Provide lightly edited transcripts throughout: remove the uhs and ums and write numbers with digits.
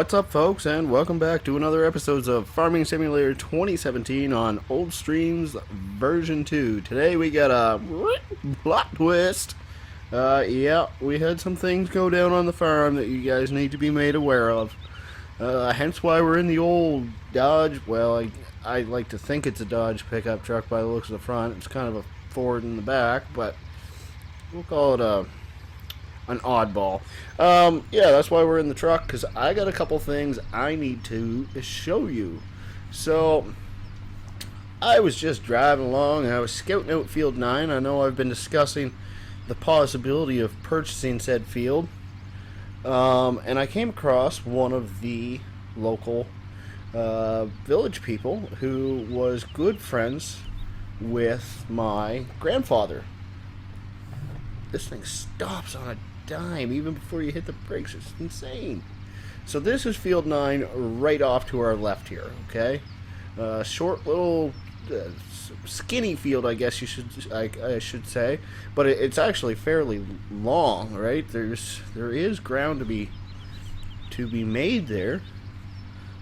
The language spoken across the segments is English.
What's up, folks, and welcome back to another episode of Farming Simulator 2017 on Old Streams version 2. Today we got a plot twist. Yeah, we had some things go down on the farm that you guys need to be made aware of. Hence why we're in the old Dodge. Well, I like to think it's a Dodge pickup truck by the looks of the front. It's kind of a Ford in the back, but we'll call it an oddball. Yeah, that's why we're in the truck, because I got a couple things I need to show you. So, I was just driving along, and I was scouting out Field 9. I know I've been discussing the possibility of purchasing said field. And I came across one of the local village people who was good friends with my grandfather. This thing stops on a dime even before you hit the brakes. It's insane. So this is Field 9 right off to our left here, okay? Short little skinny field, I guess I should say, but it's actually fairly long, right? There is ground to be made there.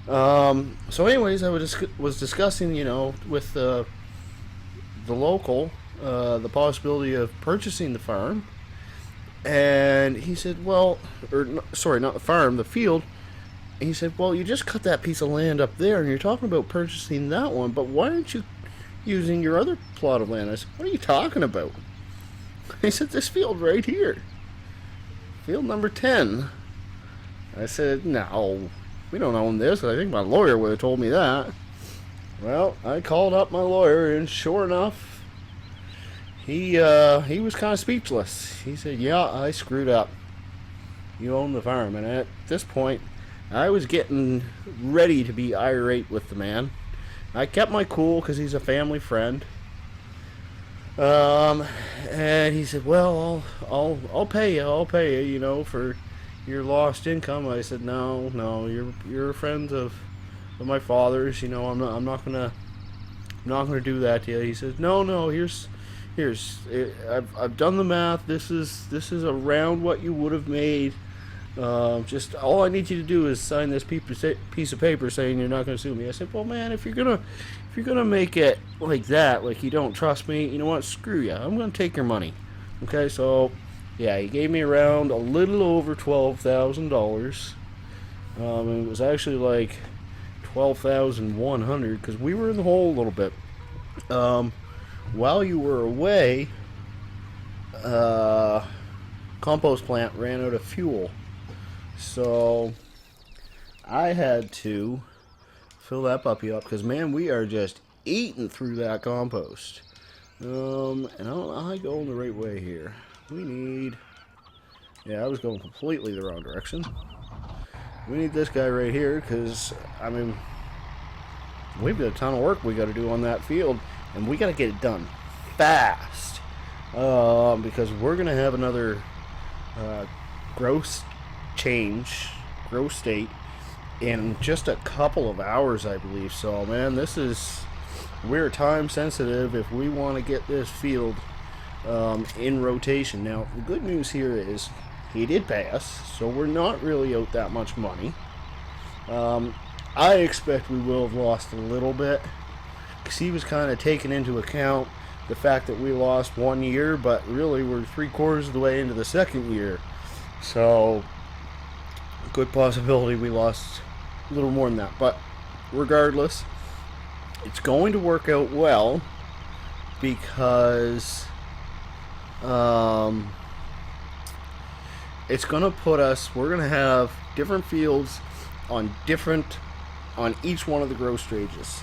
So anyways, I was discussing, with the local the possibility of purchasing the farm. And he said, sorry, not the farm, the field. And he said, well, you just cut that piece of land up there, and you're talking about purchasing that one, but why aren't you using your other plot of land? I said, what are you talking about? He said, this field right here. Field number 10. I said, no, we don't own this. I think my lawyer would have told me that. Well, I called up my lawyer, and sure enough, he was kind of speechless. He said, yeah, I screwed up. You own the farm. And at this point, I was getting ready to be irate with the man. I kept my cool because he's a family friend. And he said, well, I'll pay you, for your lost income. I said, no, you're friends of my father's. I'm not gonna do that to you. He says, no, here's I've done the math. This is around what you would have made. Just all I need you to do is sign this piece of paper saying you're not going to sue me. I said, well, man, if you're gonna make it like that, like you don't trust me, you know what? Screw you. I'm going to take your money. Okay, so yeah, he gave me around a little over $12,000. And it was actually like 12,100 because we were in the hole a little bit. While you were away, compost plant ran out of fuel, so I had to fill that puppy up because, man, we are just eating through that compost. And I don't know how I go in the right way here. I was going completely the wrong direction. We need this guy right here because, we've got a ton of work we got to do on that field. And we got to get it done fast because we're going to have another growth state in just a couple of hours, I believe. So, man, we're time sensitive if we want to get this field in rotation. Now, the good news here is he did pay us, so we're not really out that much money. I expect we will have lost a little bit, because he was kind of taking into account the fact that we lost 1 year, but really we're 3/4 of the way into the second year. So, good possibility we lost a little more than that. But regardless, it's going to work out well because it's going to put us, we're going to have different fields on each one of the growth stages.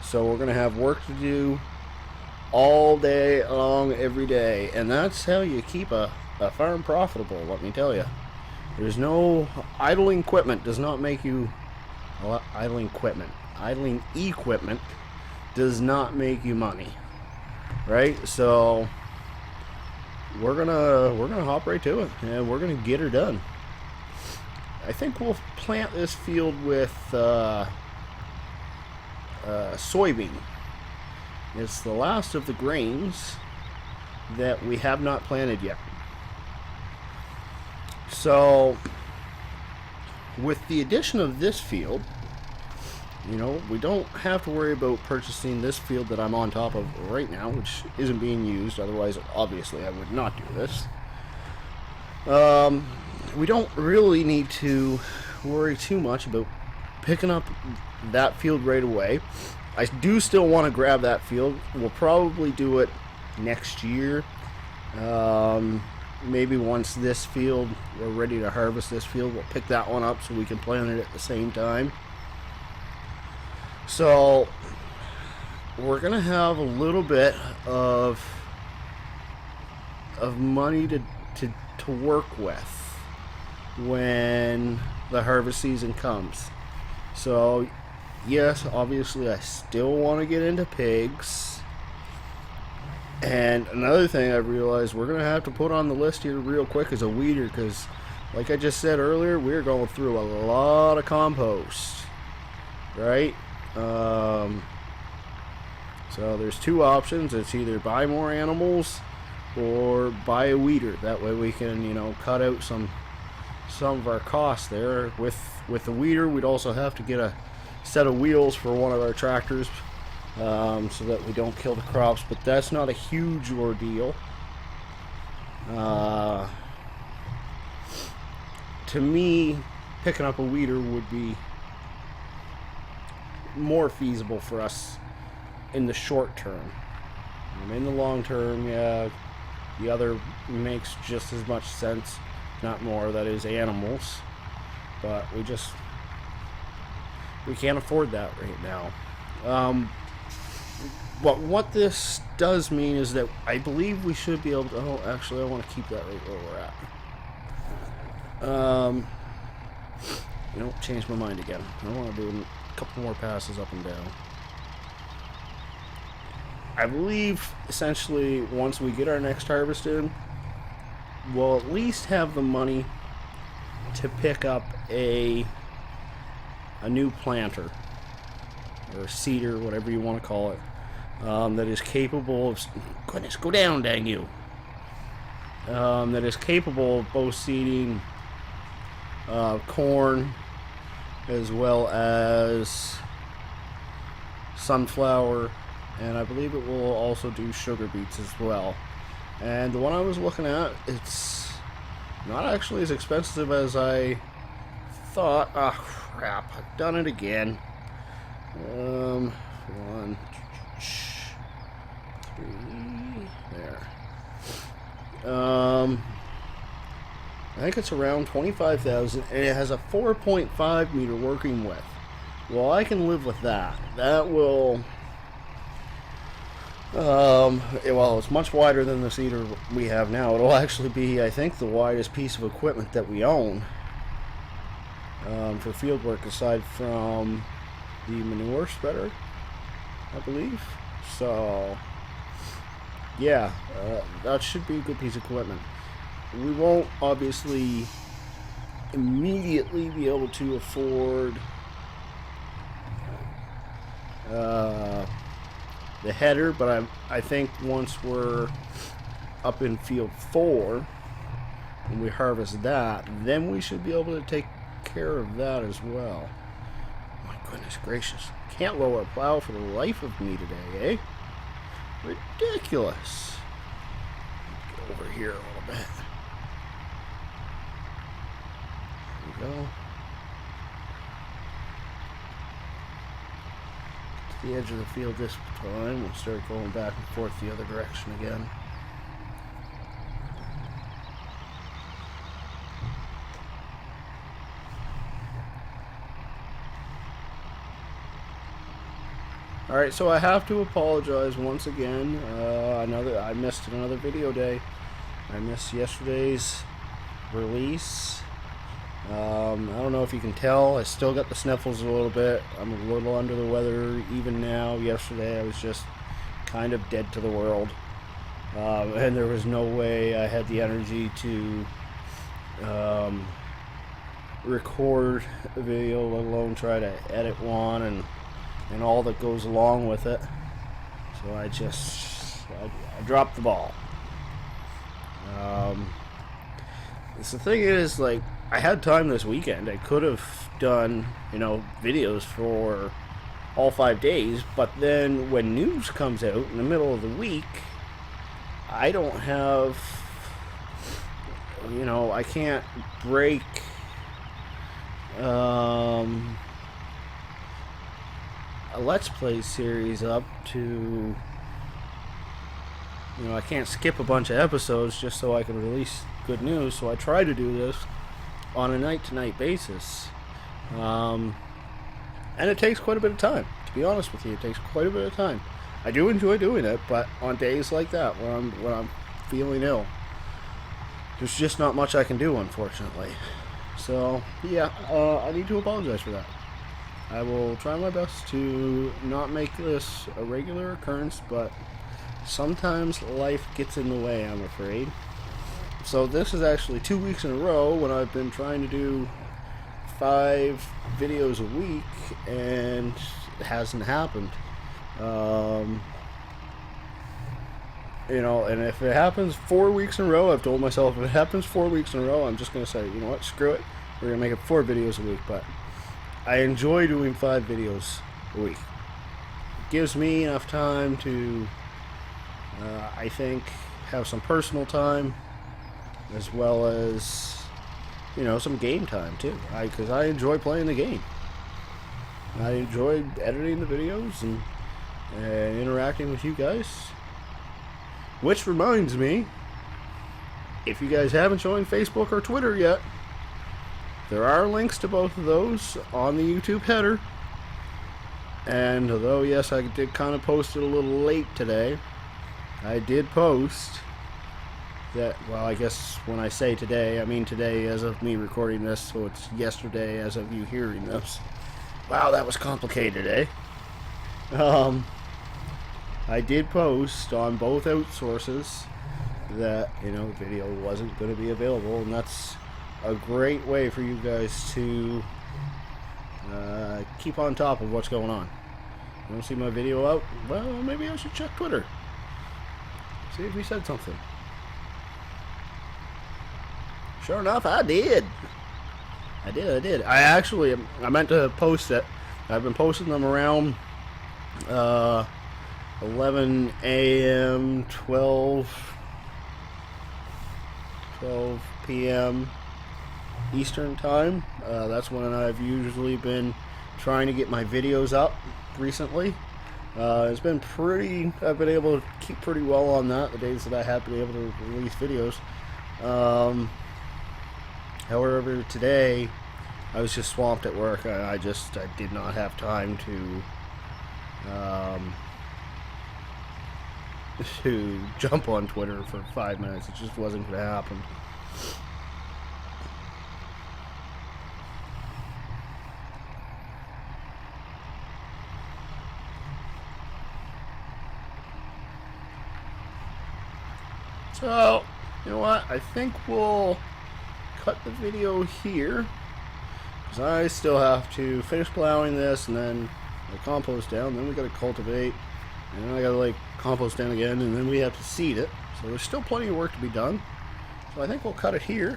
So we're going to have work to do all day long, every day. And that's how you keep a farm profitable, let me tell you. There's no idling equipment does not make you... idling equipment does not make you money. Right? So we're gonna hop right to it, and we're gonna get her done. I think we'll plant this field with soybean. It's the last of the grains that we have not planted yet. So with the addition of this field, you know, we don't have to worry about purchasing this field that I'm on top of right now, which isn't being used. Otherwise, obviously, I would not do this. We don't really need to worry too much about picking up that field right away. I do still want to grab that field. We'll probably do it next year. Maybe once this field, we're ready to harvest this field, we'll pick that one up so we can plant it at the same time. So we're gonna have a little bit of money to work with when the harvest season comes. So yes, obviously I still want to get into pigs. And another thing I realized we're going to have to put on the list here real quick is a weeder, because like I just said earlier, we're going through a lot of compost, right? So there's two options. It's either buy more animals or buy a weeder. That way we can, you know, cut out some of our costs there. With the weeder, we'd also have to get a set of wheels for one of our tractors, so that we don't kill the crops, but that's not a huge ordeal. To me, picking up a weeder would be more feasible for us in the short term. In the long term, yeah, the other makes just as much sense, not more, that is animals, but we can't afford that right now. But what this does mean is that I believe we should be able to... Oh, actually, I want to keep that right where we're at. You know, change my mind again. I want to do a couple more passes up and down. I believe, essentially, once we get our next harvest in, we'll at least have the money to pick up a new planter, or seeder, whatever you want to call it, that is capable of... Goodness, go down, dang you! That is capable of both seeding corn as well as sunflower, and I believe it will also do sugar beets as well. And the one I was looking at, it's not actually as expensive as I thought. Ah, crap, I've done it again. 1, 3, there. I think it's around 25,000, and it has a 4.5 meter working width. Well, I can live with that. That will... well, it's much wider than the seeder we have now. It'll actually be, I think, the widest piece of equipment that we own for field work, aside from the manure spreader, I believe. So, yeah, that should be a good piece of equipment. We won't obviously immediately be able to afford the header, but I think once we're up in field 4 and we harvest that, then we should be able to take care of that as well. My goodness gracious, can't lower a plow for the life of me today, eh? Ridiculous. Get over here a little bit. There we go. Get to the edge of the field this time. We'll start going back and forth the other direction again. Alright, so I have to apologize once again. I missed another video day. I missed yesterday's release. I don't know if you can tell, I still got the sniffles a little bit. I'm a little under the weather even now. Yesterday I was just kind of dead to the world. And there was no way I had the energy to record a video, let alone try to edit one and all that goes along with it. So I dropped the ball. The thing is, like, I had time this weekend. I could have done, videos for all 5 days, but then when news comes out in the middle of the week, I don't have, I can't break a Let's Play series up to, I can't skip a bunch of episodes just so I can release good news, so I try to do this on a night-to-night basis. And it takes quite a bit of time, to be honest with you. It takes quite a bit of time. I do enjoy doing it, but on days like that, when I'm feeling ill, there's just not much I can do, unfortunately. So, yeah, I need to apologize for that. I will try my best to not make this a regular occurrence, but sometimes life gets in the way, I'm afraid. So this is actually 2 weeks in a row when I've been trying to do 5 videos a week, and it hasn't happened. And if it happens 4 weeks in a row, I've told myself if it happens 4 weeks in a row, I'm just going to say, you know what, screw it. We're going to make it 4 videos a week. But I enjoy doing 5 videos a week. It gives me enough time to, I think, have some personal time, as well as, some game time too. Because I enjoy playing the game. I enjoy editing the videos and interacting with you guys. Which reminds me, if you guys haven't joined Facebook or Twitter yet, there are links to both of those on the YouTube header. And although, yes, I did kind of post it a little late today, I did post that, well, I guess when I say today, I mean today as of me recording this, so it's yesterday as of you hearing this. Wow, that was complicated, eh? I did post on both outsources that, video wasn't going to be available, and that's a great way for you guys to keep on top of what's going on. You don't see my video out? Well, maybe I should check Twitter. See if we said something. Sure enough, I did. I did. I meant to post it. I've been posting them around 11 a.m., 12 p.m. Eastern time. That's when I've usually been trying to get my videos up recently. It's been I've been able to keep pretty well on that, the days that I have been able to release videos. However, today I was just swamped at work. I did not have time to jump on Twitter for 5 minutes. It just wasn't going to happen. So, you know what? I think we'll cut the video here, because I still have to finish plowing this, and then the compost down, then we gotta cultivate, and then I gotta compost down again, and then we have to seed it. So there's still plenty of work to be done. So I think we'll cut it here,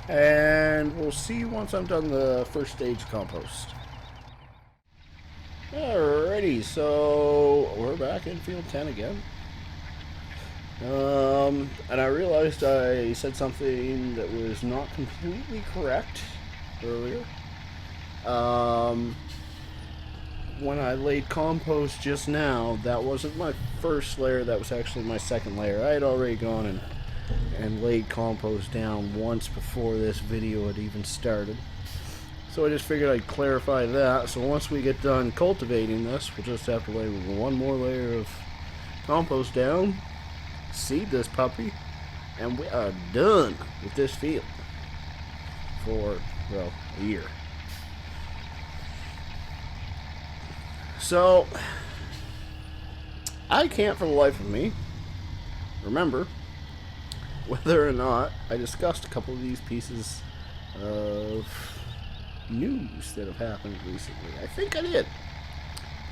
and we'll see once I'm done the first stage compost. Alrighty, so we're back in field 10 again. And I realized I said something that was not completely correct earlier. When I laid compost just now, that wasn't my first layer, that was actually my second layer. I had already gone and laid compost down once before this video had even started. So I just figured I'd clarify that. So once we get done cultivating this, we'll just have to lay one more layer of compost down, seed this puppy, and we are done with this field for, well, a year. So I can't for the life of me remember whether or not I discussed a couple of these pieces of news that have happened recently. I think I did.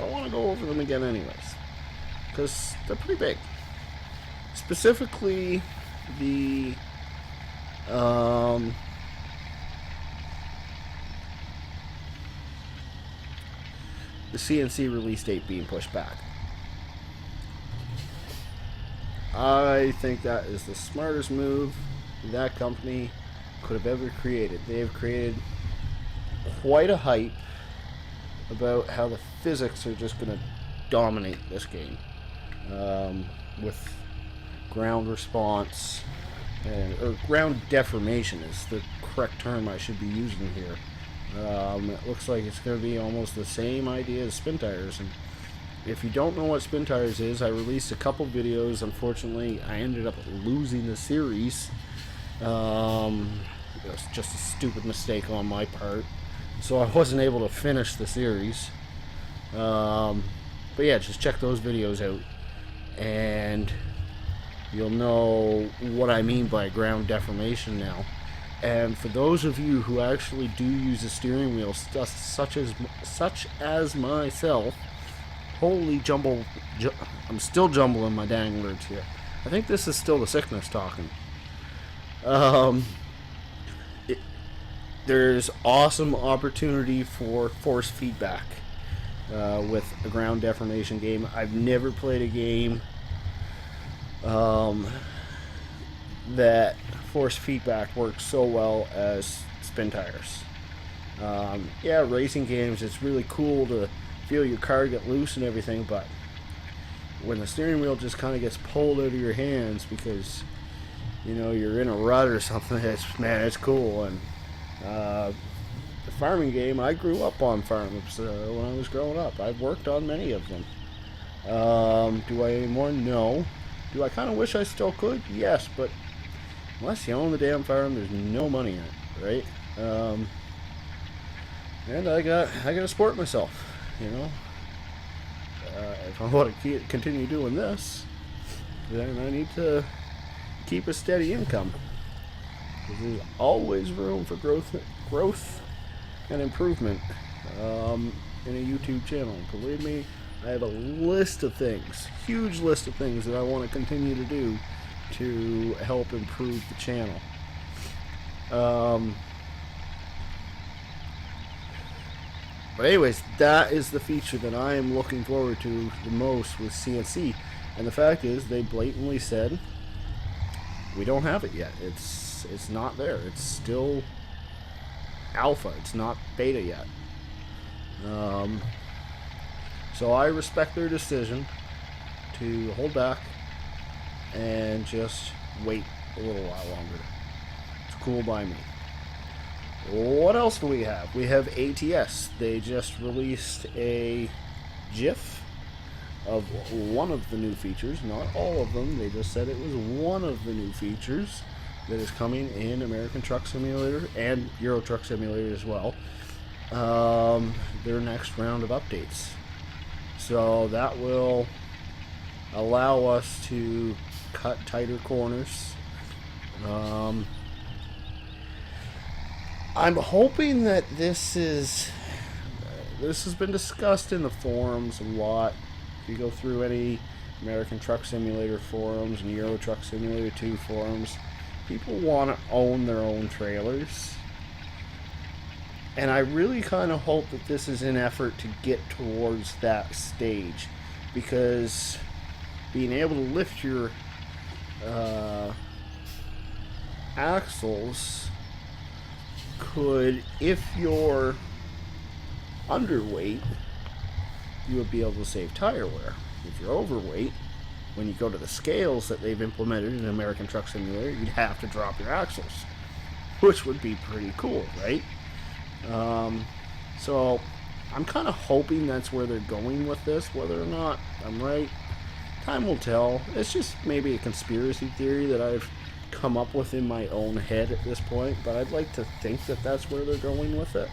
I want to go over them again anyways, because they're pretty big. Specifically, the the CNC release date being pushed back. I think that is the smartest move that company could have ever created. They have created quite a hype about how the physics are just going to dominate this game, with ground response, or ground deformation is the correct term I should be using here. It looks like it's going to be almost the same idea as spin tires. And if you don't know what spin tires is, I released a couple videos. Unfortunately, I ended up losing the series. It was just a stupid mistake on my part, so I wasn't able to finish the series. But yeah, just check those videos out, and you'll know what I mean by ground deformation now. And for those of you who actually do use a steering wheel, such as myself, holy jumble, I'm still jumbling my dang words here. I think this is still the sickness talking. There's awesome opportunity for force feedback with a ground deformation game. I've never played a game that force feedback works so well as spin tires. Yeah, racing games, it's really cool to feel your car get loose and everything, but when the steering wheel just kind of gets pulled out of your hands because you're in a rut or something, it's cool. And the farming game, I grew up on farms when I was growing up. I've worked on many of them. Do I anymore? No. Do I kind of wish I still could? Yes, but unless you own the damn farm, there's no money in it, right? And I gotta support myself, if I want to continue doing this, then I need to keep a steady income. Because there's always room for growth and improvement in a YouTube channel. Believe me, I have a list of things, huge list of things that I want to continue to do to help improve the channel. But anyways, that is the feature that I am looking forward to the most with CNC. And the fact is, they blatantly said, we don't have it yet. It's not there. It's still alpha. It's not beta yet. So I respect their decision to hold back and just wait a little while longer. It's cool by me. What else do we have? We have ATS. They just released a GIF of one of the new features, not all of them. They just said it was one of the new features that is coming in American Truck Simulator and Euro Truck Simulator as well. Their next round of updates. So that will allow us to cut tighter corners. I'm hoping that this has been discussed in the forums a lot. If you go through any American Truck Simulator forums and Euro Truck Simulator 2 forums, people want to own their own trailers. And I really kind of hope that this is an effort to get towards that stage, because being able to lift your axles could, if you're underweight, you would be able to save tire wear. If you're overweight, when you go to the scales that they've implemented in American Truck Simulator, you'd have to drop your axles, which would be pretty cool, right? So I'm kind of hoping that's where they're going with this. Whether or not I'm right, time will tell. It's just maybe a conspiracy theory that I've come up with in my own head at this point, but I'd like to think that that's where they're going with it.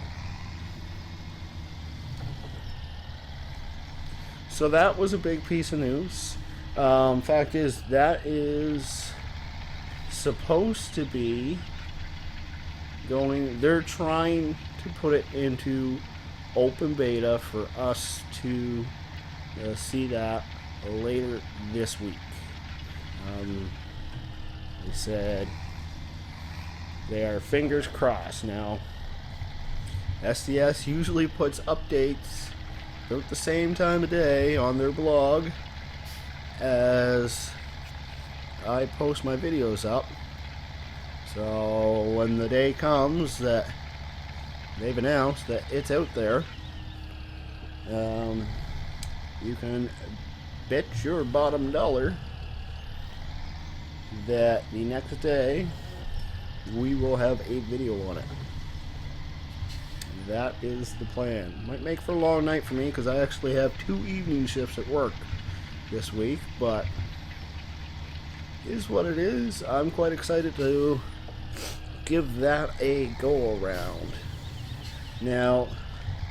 So that was a big piece of news. Fact is, that is supposed to be going, they're trying to put it into open beta for us to see that later this week. They said they are fingers crossed. Now, SDS usually puts updates about the same time of day on their blog as I post my videos up. So when the day comes that they've announced that it's out there, you can bet your bottom dollar that the next day we will have a video on it. That is the plan. Might make for a long night for me because I actually have 2 evening shifts at work this week, but it is what it is. I'm quite excited to give that a go around. Now,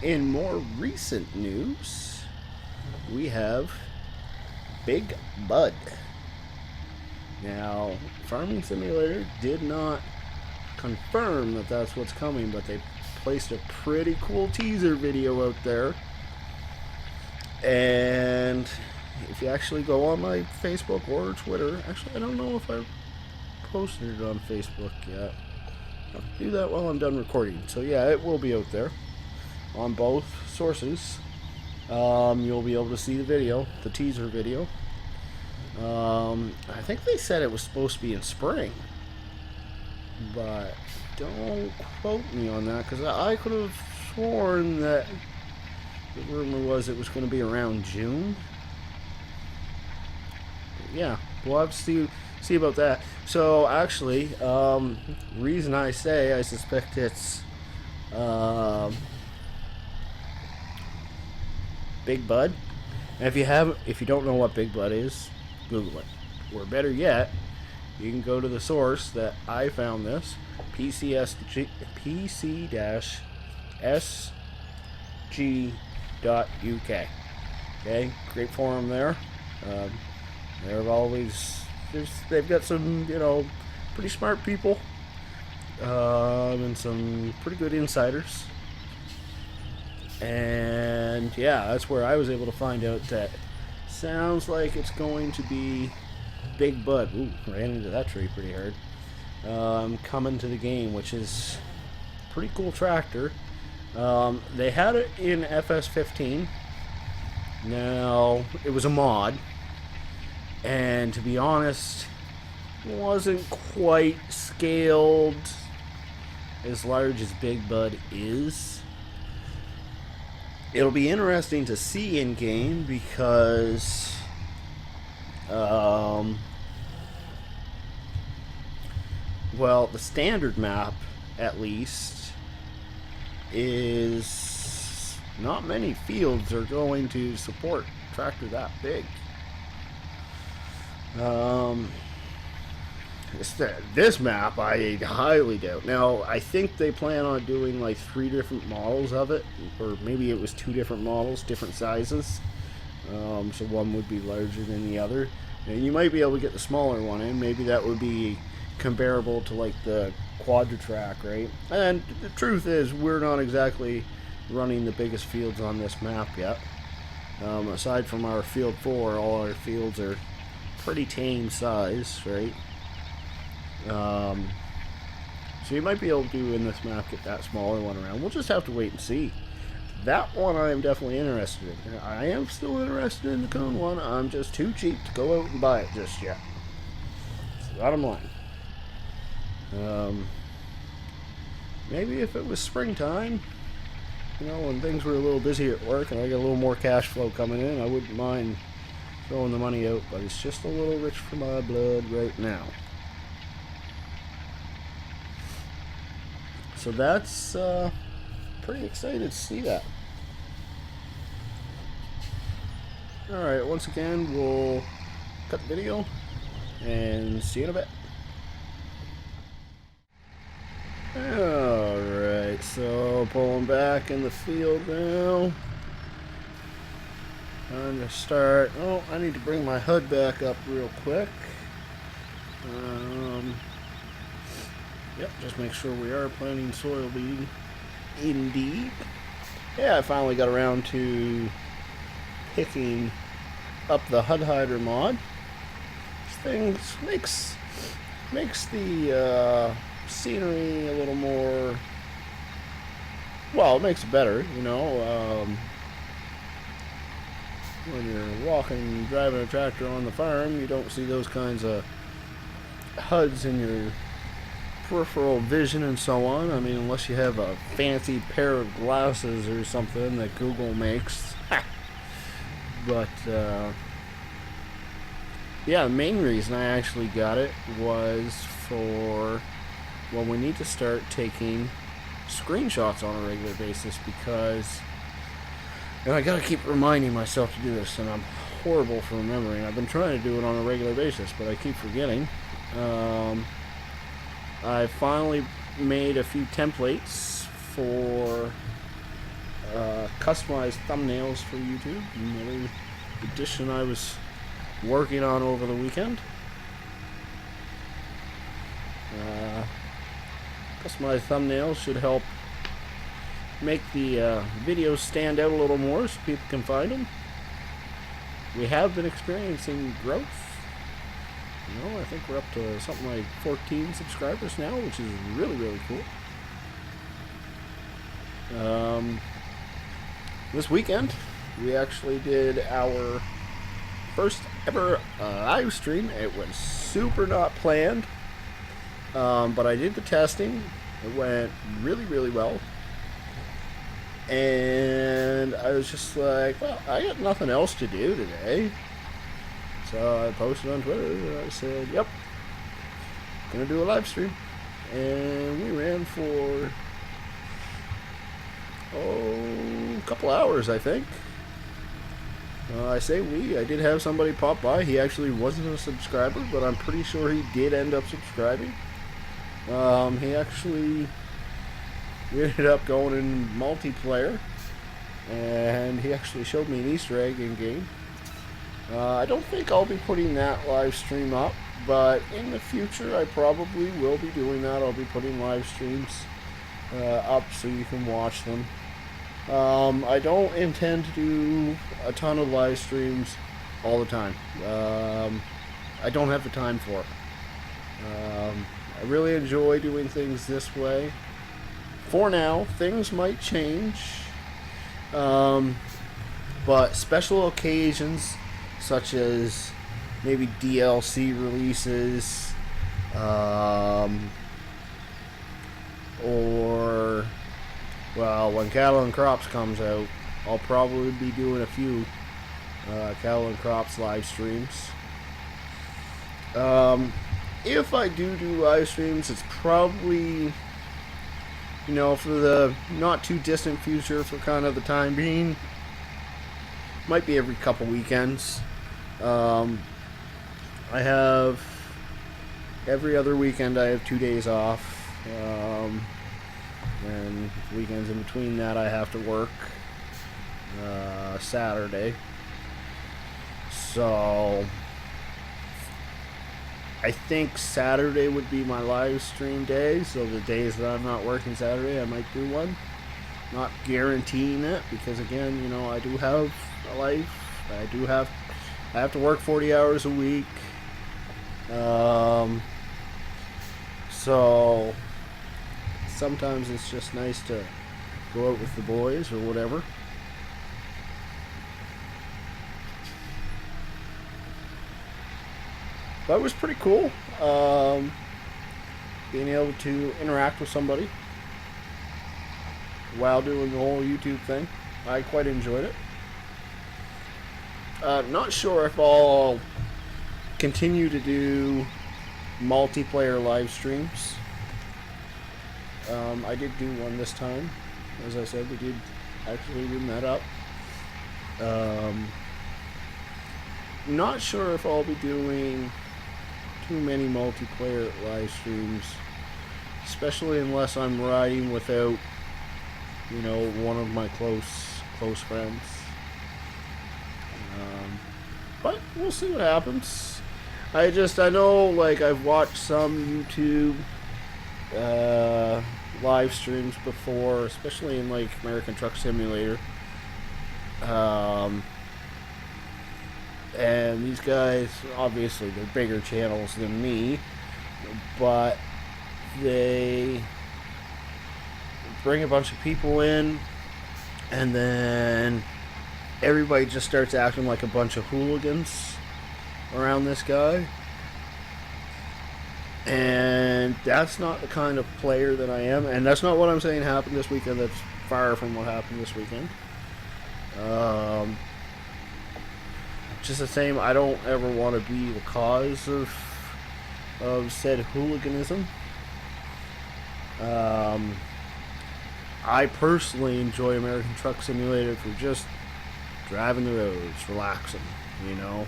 in more recent news, we have Big Bud. Now, Farming Simulator did not confirm that that's what's coming, but they placed a pretty cool teaser video out there. And if you actually go on my Facebook or Twitter, actually I don't know if I posted it on Facebook yet. I'll do that while I'm done recording. So yeah, it will be out there on both sources. You'll be able to see the video, the teaser video. I think they said it was supposed to be in spring, but don't quote me on that because I could have sworn that the rumor was it was going to be around June. But yeah, we'll have to see about that. So actually, reason I say I suspect it's Big Bud. And if you don't know what Big Bud is, Google it. Or better yet, you can go to the source that I found this, pc-sg.uk. Okay, great forum there. They've got some, pretty smart people, and some pretty good insiders. And yeah, that's where I was able to find out that sounds like it's going to be Big Bud. Ooh, ran into that tree pretty hard. Coming to the game, which is a pretty cool tractor. They had it in FS15. Now, it was a mod. And to be honest, it wasn't quite scaled as large as Big Bud is. It'll be interesting to see in game because well, the standard map at least is not many fields are going to support a tractor that big. This map I highly doubt. Now I think they plan on doing like 3 different models of it, or maybe it was 2 different models, different sizes. So one would be larger than the other, and you might be able to get the smaller one in. Maybe that would be comparable to like the Quadra-Track, right? And the truth is, we're not exactly running the biggest fields on this map yet. Aside from our field 4, all our fields are pretty tame size, right? So you might be able to, in this map, get that smaller one around. We'll just have to wait and see. That one I am definitely interested in. I am still interested in the cone one. I'm just too cheap to go out and buy it just yet. That's the bottom line. Maybe if it was springtime, when things were a little busy at work and I got a little more cash flow coming in, I wouldn't mind throwing the money out, but it's just a little rich for my blood right now. So that's pretty excited to see that. Alright, once again, we'll cut the video and see you in a bit. Alright, so pulling back in the field now. Time to start. Oh, I need to bring my HUD back up real quick. Yep, just make sure we are planting soybean. Indeed. Yeah, I finally got around to picking up the HUD hider mod. This thing makes the scenery a little more, well, it makes it better, when you're walking, driving a tractor on the farm, you don't see those kinds of HUDs in your peripheral vision and so on. I mean, unless you have a fancy pair of glasses or something that Google makes. But, yeah, the main reason I actually got it was for, well, we need to start taking screenshots on a regular basis because, and I gotta keep reminding myself to do this, and I'm horrible for remembering. I've been trying to do it on a regular basis, but I keep forgetting. I finally made a few templates for customized thumbnails for YouTube. Another addition I was working on over the weekend. Customized thumbnails should help make the videos stand out a little more so people can find them. We have been experiencing growth. You know, I think we're up to something like 14 subscribers now, which is really, really cool. This weekend, we actually did our first ever live stream. It was super not planned, but I did the testing. It went really, really well. And I was just like, well, I got nothing else to do today. So I posted on Twitter, and I said, yep, gonna do a live stream. And we ran for, a couple hours, I think. I say we, I did have somebody pop by. He actually wasn't a subscriber, but I'm pretty sure he did end up subscribing. We ended up going in multiplayer, and he actually showed me an Easter egg in game. I don't think I'll be putting that live stream up, but in the future I probably will be doing that. I'll be putting live streams up so you can watch them. I don't intend to do a ton of live streams all the time. I don't have the time for it. I really enjoy doing things this way. For now, things might change, but special occasions such as maybe DLC releases, or, well, when Cattle and Crops comes out, I'll probably be doing a few Cattle and Crops live streams. If I do live streams, it's probably, you know, for the not too distant future, for kind of the time being. Might be every couple weekends. I have every other weekend I have 2 days off, and weekends in between that I have to work Saturday. So I think Saturday would be my live stream day, so the days that I'm not working Saturday I might do one. Not guaranteeing it, because again, you know, I do have a life. I have to work 40 hours a week. So sometimes it's just nice to go out with the boys or whatever. But it was pretty cool, being able to interact with somebody while doing the whole YouTube thing. I quite enjoyed it. Not sure if I'll continue to do multiplayer live streams. I did do one this time. As I said, we did actually do that up. Not sure if I'll be doing too many multiplayer live streams, especially unless I'm riding without, you know, one of my close friends. But we'll see what happens. I know, like, I've watched some YouTube live streams before, especially in, like, American Truck Simulator. And these guys, obviously, they're bigger channels than me, but they bring a bunch of people in, and then everybody just starts acting like a bunch of hooligans around this guy. And that's not the kind of player that I am. And that's not what I'm saying happened this weekend. That's far from what happened this weekend. Just the same, I don't ever want to be the cause of said hooliganism. I personally enjoy American Truck Simulator for just driving the roads, relaxing, you know.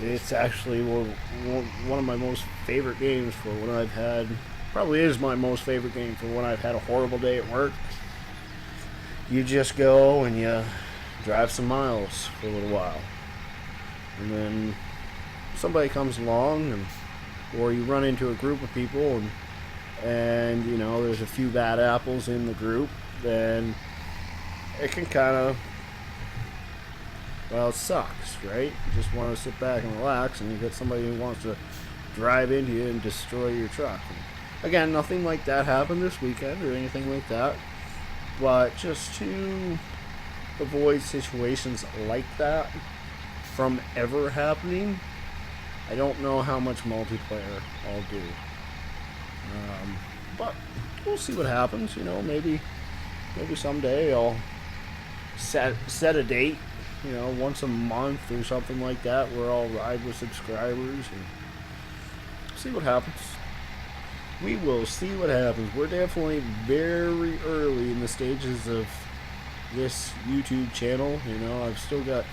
It's actually one of my most favorite games for when I've had, probably is my most favorite game for when I've had a horrible day at work. You just go and you drive some miles for a little while. And then somebody comes along, or you run into a group of people and you know, there's a few bad apples in the group, then it can kind of, well, it sucks, right? You just want to sit back and relax, and you get somebody who wants to drive into you and destroy your truck. And again, nothing like that happened this weekend or anything like that, but just to avoid situations like that from ever happening, I don't know how much multiplayer I'll do. But we'll see what happens, you know. Maybe someday I'll set a date, you know, once a month or something like that, where I'll ride with subscribers and see what happens. We will see what happens. We're definitely very early in the stages of this YouTube channel. You know, I've still got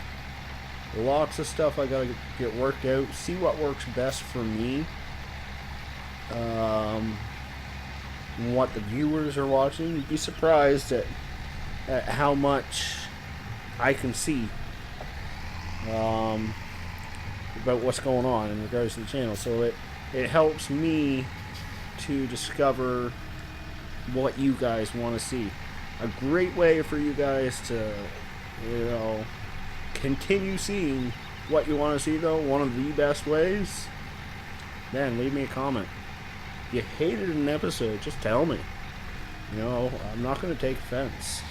lots of stuff I gotta get worked out, see what works best for me, what the viewers are watching. You'd be surprised at how much I can see about what's going on in regards to the channel. So it helps me to discover what you guys want to see. A great way for you guys to, you know, continue seeing what you want to see, though, one of the best ways, then leave me a comment. If you hated an episode, just tell me. You know, I'm not going to take offense.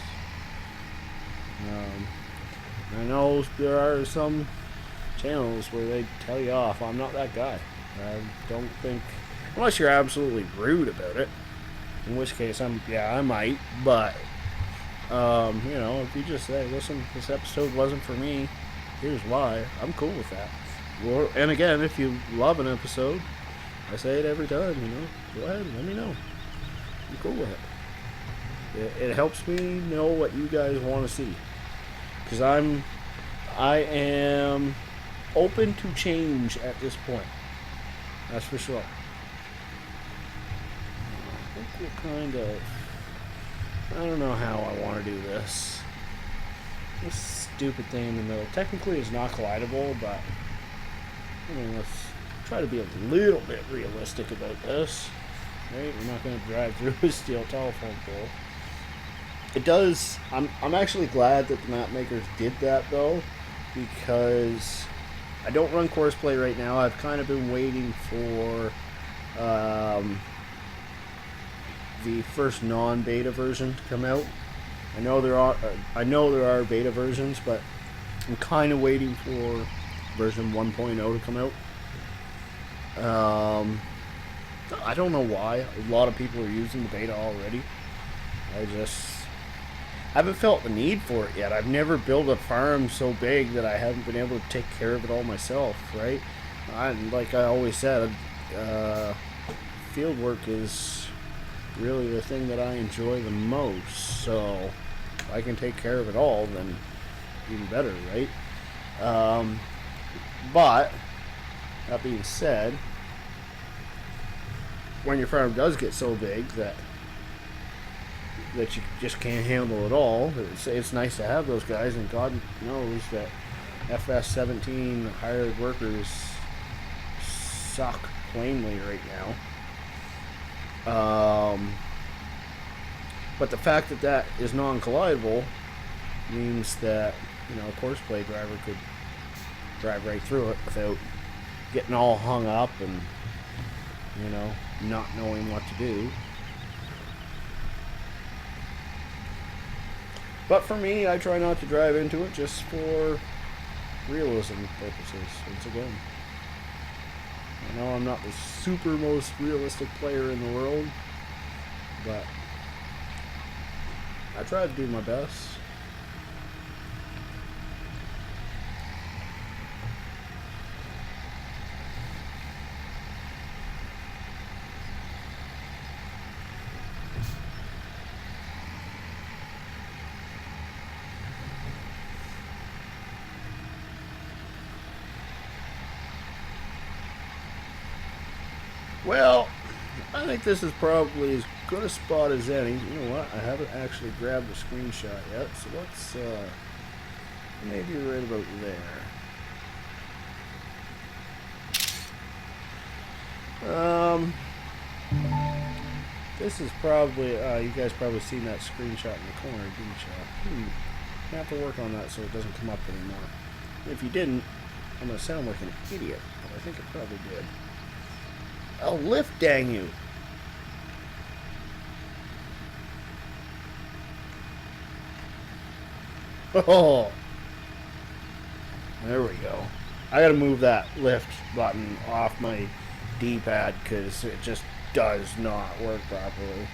I know there are some channels where they tell you off. I'm not that guy. I don't think, unless you're absolutely rude about it, in which case I might, but you know, if you just say, listen, this episode wasn't for me, here's why, I'm cool with that. Well, and again, if you love an episode, I say it every time, you know, go ahead and let me know. I'm cool with it. It helps me know what you guys want to see, because I am open to change at this point. That's for sure. I think we're kind of, I don't know how I want to do this. This stupid thing in the middle. Technically it's not collidable, but I mean, let's try to be a little bit realistic about this. Right? We're not going to drive through a steel telephone pole. It does. I'm actually glad that the map makers did that, though, because I don't run Courseplay right now. I've kind of been waiting for the first non-beta version to come out. I know there are beta versions, but I'm kind of waiting for version 1.0 to come out. I don't know why. A lot of people are using the beta already. I haven't felt the need for it yet. I've never built a farm so big that I haven't been able to take care of it all myself, right? Like I always said, field work is really the thing that I enjoy the most. So if I can take care of it all, then even better, right? But that being said, when your farm does get so big that you just can't handle it all, it's nice to have those guys, and God knows that FS17 hired workers suck plainly right now. But the fact that that is non-collidable means that, you know, a Courseplay driver could drive right through it without getting all hung up and, you know, not knowing what to do. But for me, I try not to drive into it just for realism purposes. Once again, I know I'm not the super most realistic player in the world, but I try to do my best. Well, I think this is probably as good a spot as any. You know what? I haven't actually grabbed a screenshot yet, so let's maybe right about there. This is probably you guys probably seen that screenshot in the corner, didn't you? I have to work on that so it doesn't come up anymore. If you didn't, I'm gonna sound like an idiot, but I think it probably did. Oh, lift, dang you! Oh, there we go. I gotta move that lift button off my D-pad because it just does not work properly.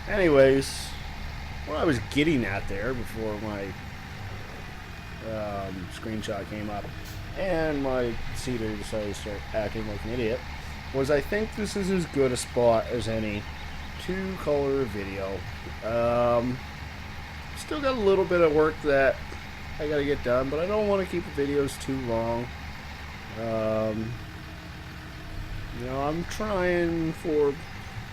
Anyways, what I was getting at there before my screenshot came up and my cedar decided to start acting like an idiot was I think this is as good a spot as any to color video. Still got a little bit of work that I gotta get done, but I don't want to keep the videos too long. You know, I'm trying for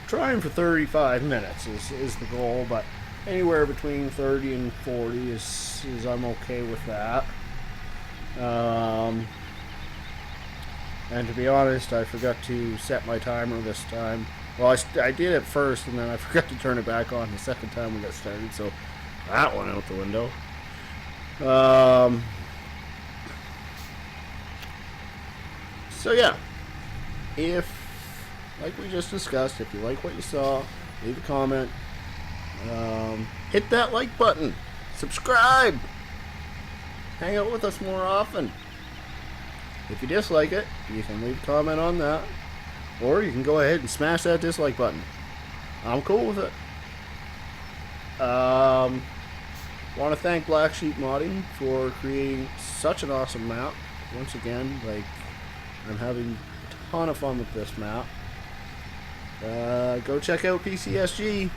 35 minutes is the goal, but anywhere between 30 and 40 is I'm okay with that. And to be honest, I forgot to set my timer this time. Well, I did at first, and then I forgot to turn it back on the second time we got started, so that went out the window. So yeah, if, like we just discussed, if you like what you saw, leave a comment, hit that like button, subscribe, hang out with us more often. If you dislike it, you can leave a comment on that, or you can go ahead and smash that dislike button. I'm cool with it. Want to thank Black Sheep Modding for creating such an awesome map. Once again, like, I'm having a ton of fun with this map. Go check out PCSG.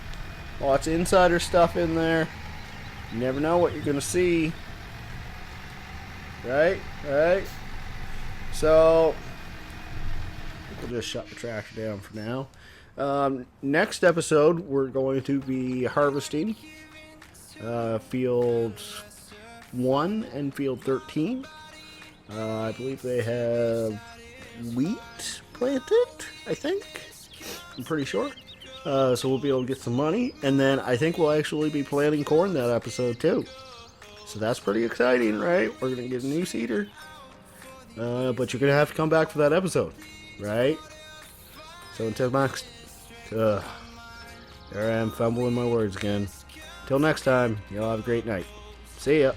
Lots of insider stuff in there. You never know what you're gonna see. Right? So we'll just shut the tractor down for now. Next episode, we're going to be harvesting field 1 and field 13. I believe they have wheat planted, I think. I'm pretty sure. So we'll be able to get some money, and then I think we'll actually be planting corn that episode too. So that's pretty exciting, right? We're going to get a new seeder. But you're going to have to come back for that episode, right? So until next... there I am fumbling my words again. Till next time, y'all have a great night. See ya.